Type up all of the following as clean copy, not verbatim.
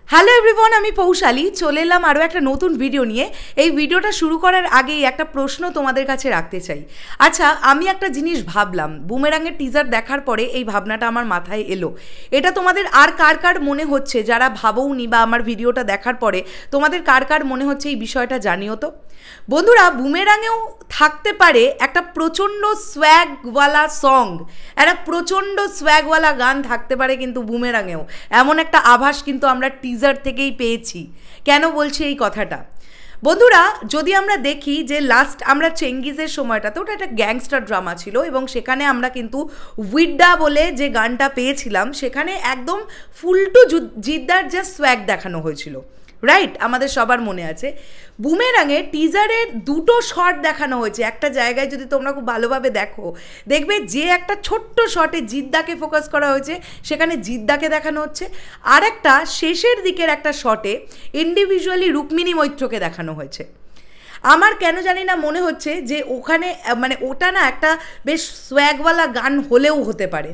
Hello everyone, আমি পৌশালী চলে এলাম আরও একটা নতুন ভিডিও নিয়ে। এই ভিডিওটা শুরু করার আগেই একটা প্রশ্ন তোমাদের কাছে রাখতে চাই। আচ্ছা, আমি একটা জিনিস ভাবলাম, বুমেরাঙের টিজার দেখার পরে এই ভাবনাটা আমার মাথায় এলো। এটা তোমাদের আর কার কার মনে হচ্ছে, যারা ভাবোনি বা আমার ভিডিওটা দেখার পরে তোমাদের কার কার মনে হচ্ছে এই বিষয়টা জানিও তো। বন্ধুরা, বুমেরাঙেও থাকতে পারে একটা প্রচণ্ড সোয়াগওয়ালা সং, একটা প্রচণ্ড সোয়াগওয়ালা গান থাকতে পারে কিন্তু বুমেরাঙেও, এমন একটা আভাস কিন্তু আমরা টিজার থেকেই পেয়েছি। কেন বলছি এই কথাটা? বন্ধুরা, যদি আমরা দেখি যে লাস্ট আমরা চেঙ্গিজের সময়টাতে, ওটা একটা গ্যাংস্টার ড্রামা ছিল এবং সেখানে আমরা কিন্তু উইড্ডা বলে যে গানটা পেয়েছিলাম, সেখানে একদম ফুলটু জিদ্দার যে সোয়াগ দেখানো হয়েছিল, রাইট? আমাদের সবার মনে আছে। বুমেরাঙে টিজারের দুটো শট দেখানো হয়েছে। একটা জায়গায় যদি তোমরা খুব ভালোভাবে দেখো, দেখবে যে একটা ছোট্ট শটে জিদ্দাকে ফোকাস করা হয়েছে, সেখানে জিদ্দাকে দেখানো হচ্ছে। আর একটা শেষের দিকের একটা শটে ইন্ডিভিজুয়ালি রুক্মিণী মৈত্রকে দেখানো হয়েছে। আমার কেন জানি না মনে হচ্ছে যে ওখানে মানে ওটা না একটা বেশ সোয়াগওয়ালা গান হলেও হতে পারে।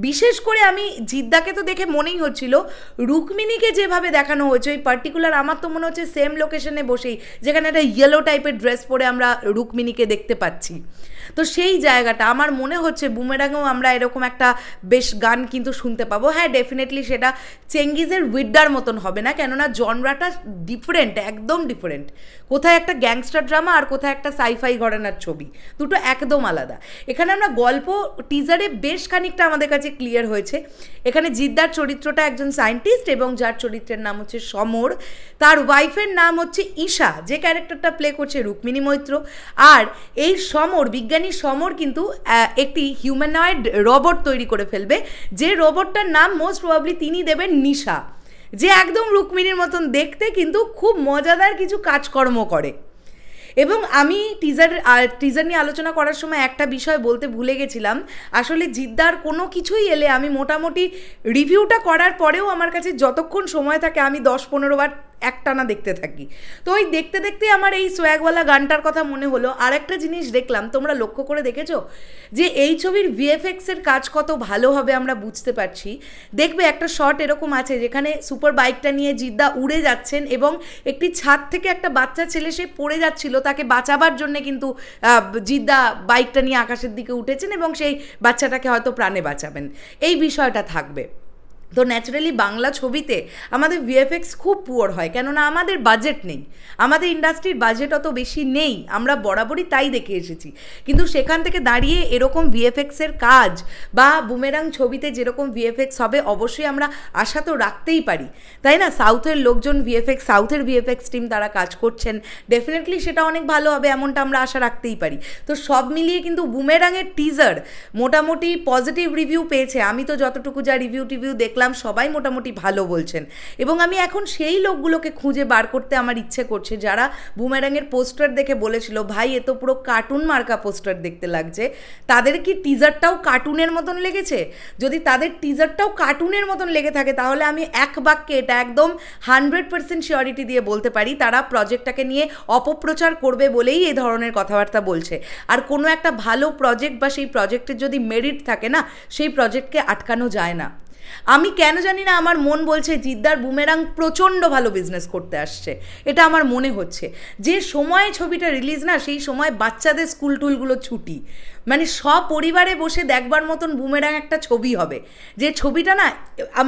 বিশেষ করে আমি জিদ্দাকে তো দেখে মনেই হচ্ছিল, রুক্মিণীকে যেভাবে দেখানো হয়েছে ওই পার্টিকুলার, আমার তো মনে হচ্ছে সেম লোকেশনে বসেই, যেখানে একটা ইয়েলো টাইপের ড্রেস পরে আমরা রুক্মিণীকে দেখতে পাচ্ছি। তো সেই জায়গাটা আমার মনে হচ্ছে বুমেরাঙেও আমরা এরকম একটা বেশ গান কিন্তু শুনতে পাবো। হ্যাঁ, ডেফিনেটলি সেটা চেঙ্গিজের উইড্ডার মতন হবে না, কেননা জনরাটা ডিফারেন্ট, একদম ডিফারেন্ট। কোথায় একটা গ্যাংস্টার ড্রামা আর কোথায় একটা সাইফাই ঘরানার ছবি, দুটো একদম আলাদা। এখানে আমরা গল্প টিজারে বেশ খানিকটা আমাদের কাছে ক্লিয়ার হয়েছে। এখানে জিদ্দার চরিত্রটা একজন সায়েন্টিস্ট এবং যার চরিত্রের নাম হচ্ছে সমর, তার ওয়াইফের নাম হচ্ছে ঈশা, যে ক্যারেক্টারটা প্লে করছে রুক্মিণী মৈত্র। আর এই সমর, বিজ্ঞানী সমর কিন্তু একটি হিউম্যানয়েড রোবট তৈরি করে ফেলবে, যে রোবটটার নাম মোস্ট প্রবাবলি তিনি দেবেন নিশা, যে একদম রুক্মিণীর মতন দেখতে কিন্তু খুব মজাদার কিছু কাজকর্ম করে। এবং আমি টিজার নিয়ে আলোচনা করার সময় একটা বিষয় বলতে ভুলে গেছিলাম। আসলে জিদ্দার কোনো কিছুই এলে আমি মোটামুটি রিভিউটা করার পরেও আমার কাছে যতক্ষণ সময় থাকে আমি 10-15 বার একটানা দেখতে থাকি। তো ওই দেখতে দেখতে আমার এই সোয়াগওয়ালা গানটার কথা মনে হলো। আর একটা জিনিস দেখলাম, তোমরা লক্ষ্য করে দেখেছো যে এই ছবির ভিএফএক্সের কাজ কত ভালো হবে আমরা বুঝতে পারছি। দেখবে একটা শট এরকম আছে যেখানে সুপার বাইকটা নিয়ে জিদ্দা উড়ে যাচ্ছেন এবং একটি ছাদ থেকে একটা বাচ্চা ছেলে সে পড়ে যাচ্ছিল, তাকে বাঁচাবার জন্যে কিন্তু জিদ্দা বাইকটা নিয়ে আকাশের দিকে উঠেছেন এবং সেই বাচ্চাটাকে হয়তো প্রাণে বাঁচাবেন, এই বিষয়টা থাকবে। তো ন্যাচারালি বাংলা ছবিতে আমাদের ভিএফএক্স খুব পুয়ার হয়, কেননা আমাদের বাজেট নেই, আমাদের ইন্ডাস্ট্রির বাজেট অত বেশি নেই, আমরা বরাবরই তাই দেখে এসেছি। কিন্তু সেখান থেকে দাঁড়িয়ে এরকম ভিএফএক্সের কাজ বা বুমেরাং ছবিতে যেরকম ভিএফএক্স হবে অবশ্যই আমরা আশা তো রাখতেই পারি, তাই না? সাউথের লোকজন সাউথের ভিএফএক্স টিম তারা কাজ করছেন, ডেফিনেটলি সেটা অনেক ভালো হবে, এমনটা আমরা আশা রাখতেই পারি। তো সব মিলিয়ে কিন্তু বুমেরাঙের টিজার মোটামুটি পজিটিভ রিভিউ পেয়েছে। আমি তো যতটুকু যা রিভিউ দেখলাম সবাই মোটামুটি ভালো বলছেন। এবং আমি এখন সেই লোকগুলোকে খুঁজে বার করতে আমার ইচ্ছে করছে যারা বুমেরাঙের পোস্টার দেখে বলেছিল, ভাই এ তো পুরো কার্টুন মার্কা পোস্টার দেখতে লাগছে। তাদের কি টিজারটাও কার্টুনের মতন লেগেছে? যদি তাদের টিজারটাও কার্টুনের মতন লেগে থাকে তাহলে আমি এক বাক্যে এটা একদম 100% শিওরিটি দিয়ে বলতে পারি তারা প্রজেক্টটাকে নিয়ে অপপ্রচার করবে বলেই এই ধরনের কথাবার্তা বলছে। আর কোনো একটা ভালো প্রজেক্ট বা সেই প্রজেক্টের যদি মেরিট থাকে না, সেই প্রজেক্টকে আটকানো যায় না। আমি কেন জানি না আমার মন বলছে জিদ্দার বুমেরাং প্রচণ্ড ভালো বিজনেস করতে আসছে, এটা আমার মনে হচ্ছে। যে সময়ে ছবিটা রিলিজ না, সেই সময় বাচ্চাদের স্কুল টুলগুলো ছুটি, মানে সপরিবারে বসে দেখবার মতন বুমেরাং একটা ছবি হবে, যে ছবিটা না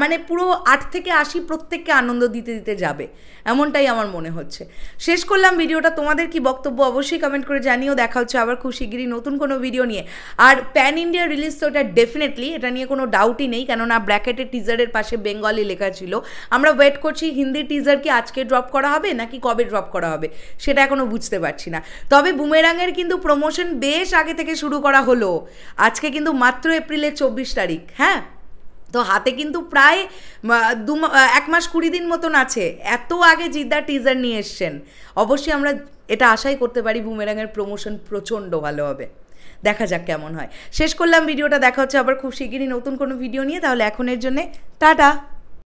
মানে পুরো 8 থেকে 80 প্রত্যেককে আনন্দ দিতে দিতে যাবে, এমনটাই আমার মনে হচ্ছে। শেষ করলাম ভিডিওটা। তোমাদের কি বক্তব্য অবশ্যই কমেন্ট করে জানিও। দেখা হচ্ছে আবার খুব শিগগিরই নতুন কোনো ভিডিও নিয়ে। আর প্যান ইন্ডিয়া রিলিজ তো এটা ডেফিনেটলি, এটা নিয়ে কোনো ডাউটই নেই, কেননা ব্র্যাকেটের টিজারের পাশে বেঙ্গলি লেখা ছিল। আমরা ওয়েট করছি হিন্দি টিজার কি আজকে ড্রপ করা হবে নাকি কবে ড্রপ করা হবে সেটা এখনও বুঝতে পারছি না। তবে বুমেরাঙের কিন্তু প্রমোশন বেশ আগে থেকে শুরু করা হলো। আজকে কিন্তু মাত্র এপ্রিলের 24 তারিখ, হ্যাঁ? তো হাতে কিন্তু প্রায় 1 মাস 20 দিন মতন আছে। এত আগে জিদ্দার টিজার নিয়ে এসছেন, অবশ্যই আমরা এটা আশাই করতে পারি বুমেরাঙের প্রমোশন প্রচণ্ড ভালো হবে। দেখা যাক কেমন হয়। শেষ করলাম ভিডিওটা। দেখা হচ্ছে আবার খুব শিগগিরই নতুন কোনো ভিডিও নিয়ে। তাহলে এখনের জন্যে টাটা।